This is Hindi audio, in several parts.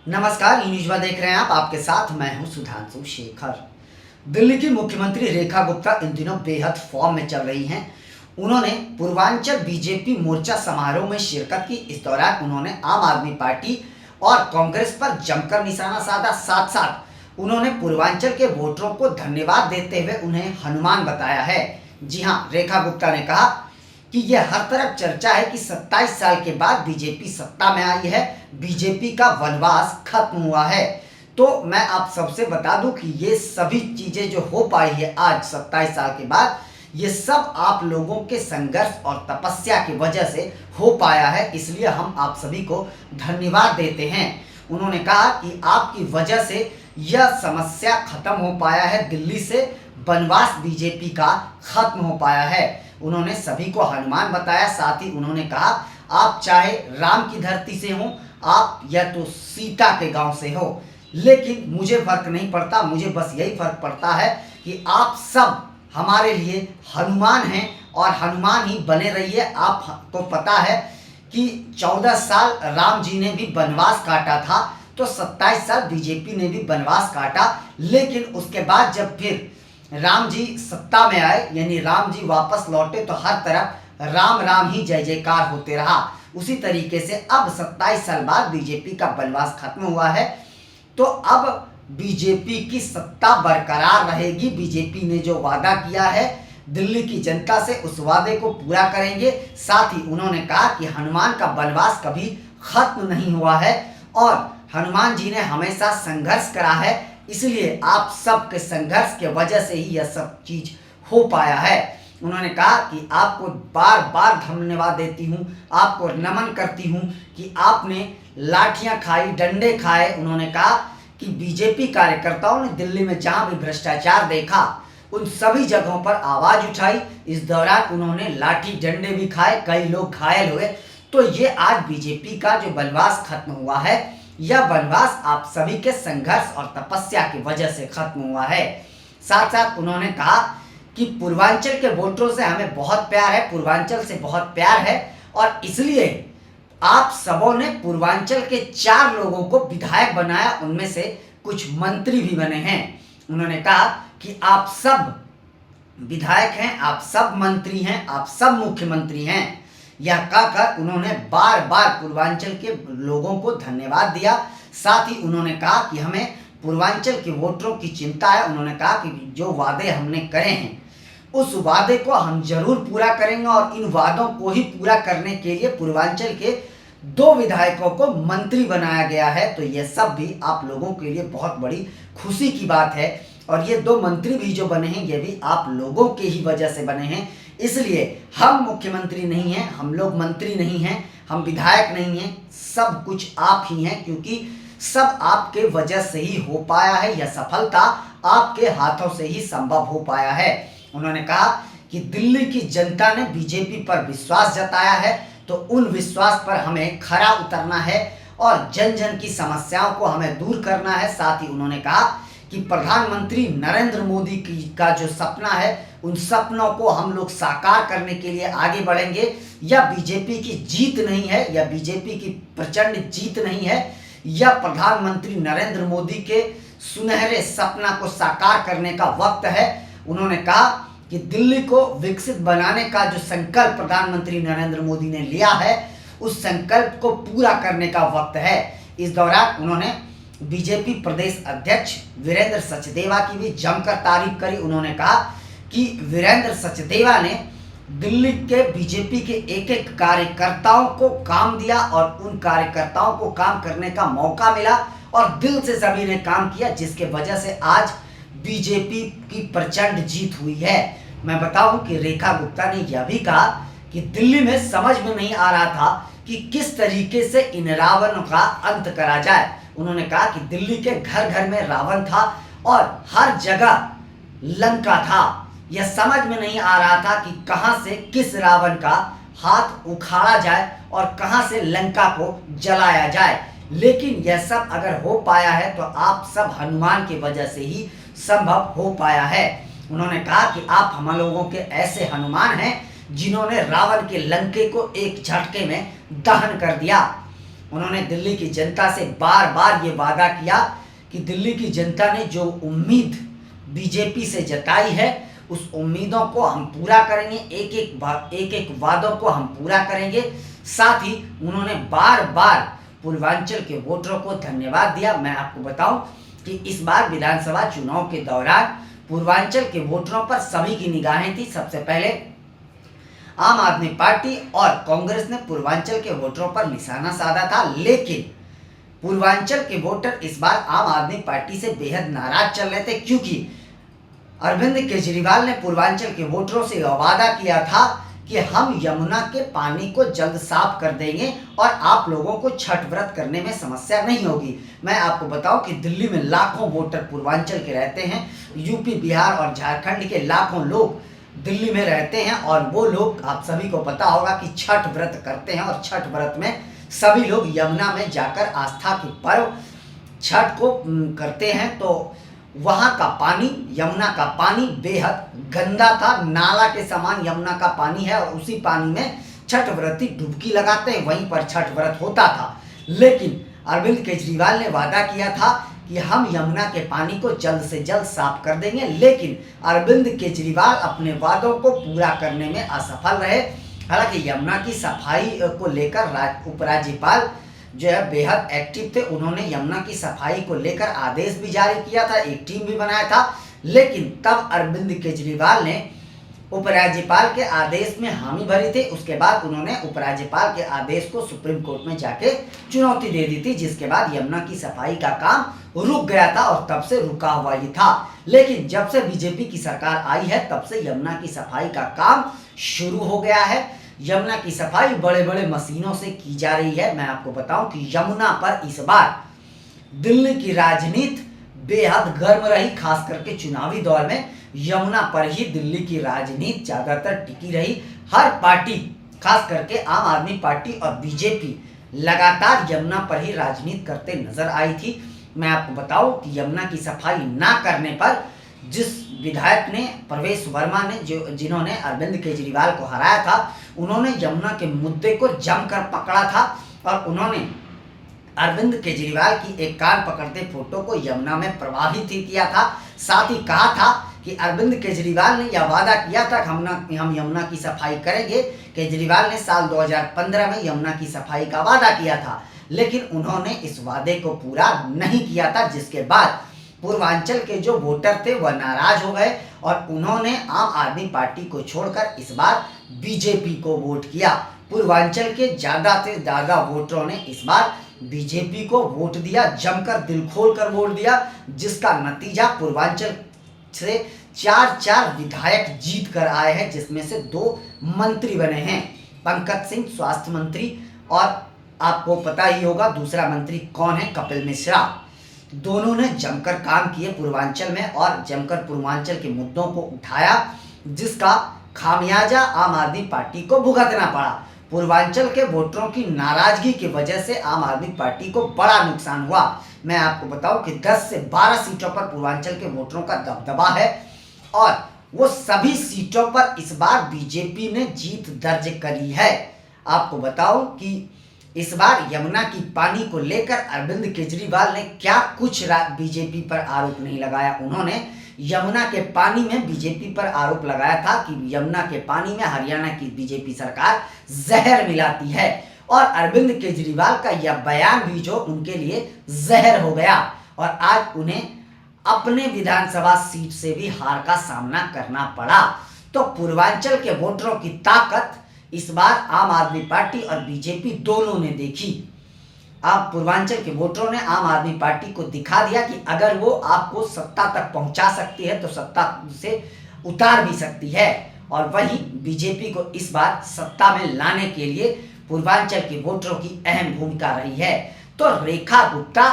नमस्कार, न्यूज़ देख रहे हैं आप। आपके साथ मैं हूं सुधांशु शेखर। दिल्ली की मुख्यमंत्री रेखा गुप्ता इन दिनों बेहद फॉर्म में चल रही हैं। उन्होंने पूर्वांचल बीजेपी मोर्चा समारोह में शिरकत की। इस दौरान उन्होंने आम आदमी पार्टी और कांग्रेस पर जमकर निशाना साधा। साथ साथ उन्होंने पूर्वांचल के वोटरों को धन्यवाद देते हुए उन्हें हनुमान बताया है। जी हां, रेखा गुप्ता ने कहा कि यह हर तरफ चर्चा है कि 27 साल के बाद बीजेपी सत्ता में आई है, बीजेपी का वनवास खत्म हुआ है। तो मैं आप सबसे बता दूं कि ये सभी चीजें जो हो पाई है आज 27 साल के बाद, ये सब आप लोगों के संघर्ष और तपस्या की वजह से हो पाया है। इसलिए हम आप सभी को धन्यवाद देते हैं। उन्होंने कहा कि आपकी वजह से यह समस्या खत्म हो पाया है, दिल्ली से वनवास बीजेपी का खत्म हो पाया है। उन्होंने सभी को हनुमान बताया। साथ ही उन्होंने कहा, आप चाहे राम की धरती से हो, आप या तो सीता के गांव से हो, लेकिन मुझे फर्क नहीं पड़ता। मुझे बस यही फर्क पड़ता है कि आप सब हमारे लिए हनुमान हैं और हनुमान ही बने रहिए। आपको पता है कि 14 साल राम जी ने भी वनवास काटा था, तो 27 साल बीजेपी ने भी वनवास काटा। लेकिन उसके बाद जब फिर राम जी सत्ता में आए, यानी राम जी वापस लौटे, तो हर तरफ राम राम ही जय जयकार होते रहा। उसी तरीके से अब 27 साल बाद बीजेपी का वनवास खत्म हुआ है, तो अब बीजेपी की सत्ता बरकरार रहेगी। बीजेपी ने जो वादा किया है दिल्ली की जनता से, उस वादे को पूरा करेंगे। साथ ही उन्होंने कहा कि हनुमान का वनवास कभी खत्म नहीं हुआ है और हनुमान जी ने हमेशा संघर्ष करा है। इसलिए आप सबके संघर्ष के वजह से ही यह सब चीज हो पाया है। उन्होंने कहा कि आपको बार बार धन्यवाद देती हूँ, आपको नमन करती हूँ कि आपने लाठियां खाई, डंडे खाए। उन्होंने कहा कि बीजेपी कार्यकर्ताओं ने दिल्ली में जहां भी भ्रष्टाचार देखा, उन सभी जगहों पर आवाज उठाई। इस दौरान उन्होंने लाठी डंडे भी खाए, कई लोग घायल हुए। तो ये आज बीजेपी का जो वनवास खत्म हुआ है, यह वनवास आप सभी के संघर्ष और तपस्या की वजह से खत्म हुआ है। साथ साथ उन्होंने कहा कि पूर्वांचल के वोटरों से हमें बहुत प्यार है, पूर्वांचल से बहुत प्यार है, और इसलिए आप सबों ने पूर्वांचल के 4 लोगों को विधायक बनाया, उनमें से कुछ मंत्री भी बने हैं। उन्होंने कहा कि आप सब विधायक हैं, आप सब मंत्री हैं, आप सब मुख्यमंत्री हैं। यह कहकर उन्होंने बार बार पूर्वांचल के लोगों को धन्यवाद दिया। साथ ही उन्होंने कहा कि हमें पूर्वांचल के वोटरों की चिंता है। उन्होंने कहा कि जो वादे हमने करे हैं, उस वादे को हम जरूर पूरा करेंगे और इन वादों को ही पूरा करने के लिए पूर्वांचल के 2 विधायकों को मंत्री बनाया गया है। तो यह सब भी आप लोगों के लिए बहुत बड़ी खुशी की बात है। और ये 2 मंत्री भी जो बने हैं, ये भी आप लोगों के ही वजह से बने हैं। इसलिए हम मुख्यमंत्री नहीं हैं, हम लोग मंत्री नहीं हैं, हम विधायक नहीं हैं, सब कुछ आप ही हैं, क्योंकि सब आपके वजह से ही हो पाया है। यह सफलता आपके हाथों से ही संभव हो पाया है। उन्होंने कहा कि दिल्ली की जनता ने बीजेपी पर विश्वास जताया है, तो उन विश्वास पर हमें खरा उतरना है और जन जन की समस्याओं को हमें दूर करना है। साथ ही उन्होंने कहा कि प्रधानमंत्री नरेंद्र मोदी का जो सपना है, उन सपनों को हम लोग साकार करने के लिए आगे बढ़ेंगे। यह बीजेपी की जीत नहीं है, यह बीजेपी की प्रचंड जीत नहीं है, यह प्रधानमंत्री नरेंद्र मोदी के सुनहरे सपना को साकार करने का वक्त है। उन्होंने कहा कि दिल्ली को विकसित बनाने का जो संकल्प प्रधानमंत्री नरेंद्र मोदी ने लिया है, उस संकल्प को पूरा करने का वक्त है। इस दौरान उन्होंने बीजेपी प्रदेश अध्यक्ष वीरेंद्र सचदेवा की भी जमकर तारीफ करी। उन्होंने कहा कि वीरेंद्र सचदेवा ने दिल्ली के बीजेपी के एक-एक कार्यकर्ताओं को काम दिया और उन कार्यकर्ताओं को काम करने का मौका मिला और दिल से सभी ने काम किया, जिसके वजह से आज बीजेपी की प्रचंड जीत हुई है। मैं बताऊं कि रेखा गुप्ता ने यह भी कहा कि दिल्ली में समझ में नहीं आ रहा था कि किस तरीके से इन रावणों का अंत करा जाए। उन्होंने कहा कि दिल्ली के घर घर में रावण था और हर जगह लंका था। यह समझ में नहीं आ रहा था कि कहां से किस रावण का हाथ उखाड़ा जाए और कहां से लंका को जलाया जाए। लेकिन यह सब अगर हो पाया है तो आप सब हनुमान की वजह से ही संभव हो पाया है। उन्होंने कहा कि आप हम लोगों के ऐसे हनुमान हैं जिन्होंने रावण के लंके को एक झटके में दहन कर दिया। उन्होंने दिल्ली की जनता से बार बार ये वादा किया कि दिल्ली की जनता ने जो उम्मीद बीजेपी से जताई है उस उम्मीदों को हम पूरा करेंगे, एक एक वादों को हम पूरा करेंगे। साथ ही उन्होंने बार बार पूर्वांचल के वोटरों को धन्यवाद दिया। मैं आपको बताऊं कि इस बार विधानसभा चुनाव के दौरान पूर्वांचल के वोटरों पर सभी की निगाहें थी। सबसे पहले आम आदमी पार्टी और कांग्रेस ने पूर्वांचल के वोटरों पर निशाना साधा था, लेकिन पूर्वांचल के वोटर इस बार आम आदमी पार्टी से बेहद नाराज चल रहे थे, क्योंकि अरविंद केजरीवाल ने पूर्वांचल के वोटरों से वादा किया था कि हम यमुना के पानी को जल्द साफ कर देंगे और आप लोगों को छठ व्रत करने में समस्या नहीं होगी। मैं आपको बताऊं कि दिल्ली में लाखों वोटर पूर्वांचल के रहते हैं, यूपी, बिहार और झारखंड के लाखों लोग दिल्ली में रहते हैं और वो लोग, आप सभी को पता होगा कि छठ व्रत करते हैं और छठ व्रत में सभी लोग यमुना में जाकर आस्था के पर्व छठ को करते हैं। तो वहाँ का पानी, यमुना का पानी बेहद गंदा था, नाला के समान यमुना का पानी है और उसी पानी में छठ व्रती डुबकी लगाते हैं, वहीं पर छठ व्रत होता था। लेकिन अरविंद केजरीवाल ने वादा किया था कि हम यमुना के पानी को जल्द से जल्द साफ कर देंगे, लेकिन अरविंद केजरीवाल अपने वादों को पूरा करने में असफल रहे। हालांकि यमुना की सफाई को लेकर उपराज्यपाल जो है बेहद एक्टिव थे, उन्होंने यमुना की सफाई को लेकर आदेश भी जारी किया था, एक टीम भी बनाया था, लेकिन तब अरविंद केजरीवाल ने उपराज्यपाल के आदेश में हामी भरी थी। उसके बाद उन्होंने उपराज्यपाल के आदेश को सुप्रीम कोर्ट में जाके चुनौती दे दी थी, जिसके बाद यमुना की सफाई का काम रुक गया था और तब से रुका हुआ ही था। लेकिन जब से बीजेपी की सरकार आई है तब से यमुना की सफाई का काम शुरू हो गया है। यमुना की सफाई बड़े बड़े मशीनों से की जा रही है। मैं आपको बताऊं कि यमुना पर इस बार दिल्ली की राजनीति बेहद गर्म रही, खास करके चुनावी दौर में यमुना पर ही दिल्ली की राजनीति ज्यादातर टिकी रही। हर पार्टी, खास करके आम आदमी पार्टी और बीजेपी लगातार यमुना पर ही राजनीति करते नजर आई थी। मैं आपको बताऊं कि यमुना की सफाई ना करने पर जिस विधायक ने, प्रवेश वर्मा ने, जिन्होंने अरविंद केजरीवाल को हराया था, उन्होंने यमुना के मुद्दे को जमकर पकड़ा था और उन्होंने अरविंद केजरीवाल की एक कान पकड़ते फोटो को यमुना में प्रवाहित ही किया था। साथ ही कहा था कि अरविंद केजरीवाल ने यह वादा किया था कि हम यमुना की सफाई करेंगे। केजरीवाल ने साल 2015 में यमुना की सफाई का वादा किया था, लेकिन उन्होंने इस वादे को पूरा नहीं किया था, जिसके बाद पूर्वांचल के जो वोटर थे वह नाराज हो गए और उन्होंने आम आदमी पार्टी को छोड़कर इस बार बीजेपी को वोट किया। पूर्वांचल के ज्यादा से ज्यादा वोटरों ने इस बार बीजेपी को वोट दिया, जमकर दिल खोल कर वोट दिया, जिसका नतीजा पूर्वांचल से 4 विधायक जीत कर आए हैं, जिसमें से 2 मंत्री बने हैं, पंकज सिंह स्वास्थ्य मंत्री, और आपको पता ही होगा दूसरा मंत्री कौन है, कपिल मिश्रा। दोनों ने जमकर काम किए पूर्वांचल में और जमकर पूर्वांचल के मुद्दों को उठाया, जिसका खामियाजा आम आदमी पार्टी को भुगतना पड़ा। पूर्वांचल के वोटरों की नाराजगी की वजह से आम आदमी पार्टी को बड़ा नुकसान हुआ। मैं आपको बताऊं कि 10 से 12 सीटों पर पूर्वांचल के वोटरों का दबदबा है और वो सभी सीटों पर इस बार बीजेपी ने जीत दर्ज करी है। आपको बताऊं कि इस बार यमुना की पानी को लेकर अरविंद केजरीवाल ने क्या कुछ बीजेपी पर आरोप नहीं लगाया। उन्होंने यमुना के पानी में बीजेपी पर आरोप लगाया था कि यमुना के पानी में हरियाणा की बीजेपी सरकार जहर मिलाती है, और अरविंद केजरीवाल का यह बयान भी जो उनके लिए जहर हो गया और आज उन्हें अपने विधानसभा सीट से भी हार का सामना करना पड़ा। तो पूर्वांचल के वोटरों की ताकत इस बार आम आदमी पार्टी और बीजेपी दोनों ने देखी। आप पूर्वांचल के वोटरों ने आम आदमी पार्टी को दिखा दिया कि अगर वो आपको सत्ता तक पहुंचा सकती है तो सत्ता से उतार भी सकती है, और वही बीजेपी को इस बार सत्ता में लाने के लिए पूर्वांचल के वोटरों की अहम भूमिका रही है। तो रेखा गुप्ता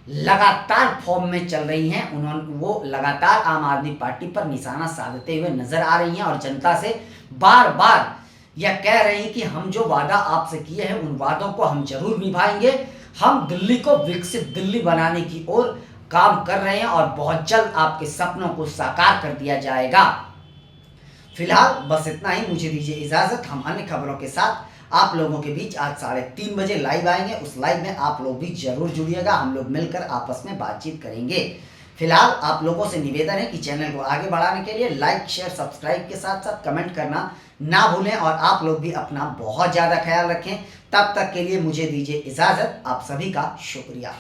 लगातार फॉर्म में चल रही हैं, वो लगातार आम आदमी पार्टी पर निशाना साधते हुए नजर आ रही हैं और जनता से बार बार यह कह रही हैं कि हम जो वादा आपसे किए हैं उन वादों को हम जरूर निभाएंगे। हम दिल्ली को विकसित दिल्ली बनाने की ओर काम कर रहे हैं और बहुत जल्द आपके सपनों को साकार कर दिया जाएगा। फिलहाल बस इतना ही, मुझे दीजिए इजाजत। हम अन्य खबरों के साथ आप लोगों के बीच आज 3:30 बजे लाइव आएंगे। उस लाइव में आप लोग भी जरूर जुड़िएगा, हम लोग मिलकर आपस में बातचीत करेंगे। फिलहाल आप लोगों से निवेदन है कि चैनल को आगे बढ़ाने के लिए लाइक, शेयर, सब्सक्राइब के साथ साथ कमेंट करना ना भूलें और आप लोग भी अपना बहुत ज़्यादा ख्याल रखें। तब तक के लिए मुझे दीजिए इजाज़त। आप सभी का शुक्रिया।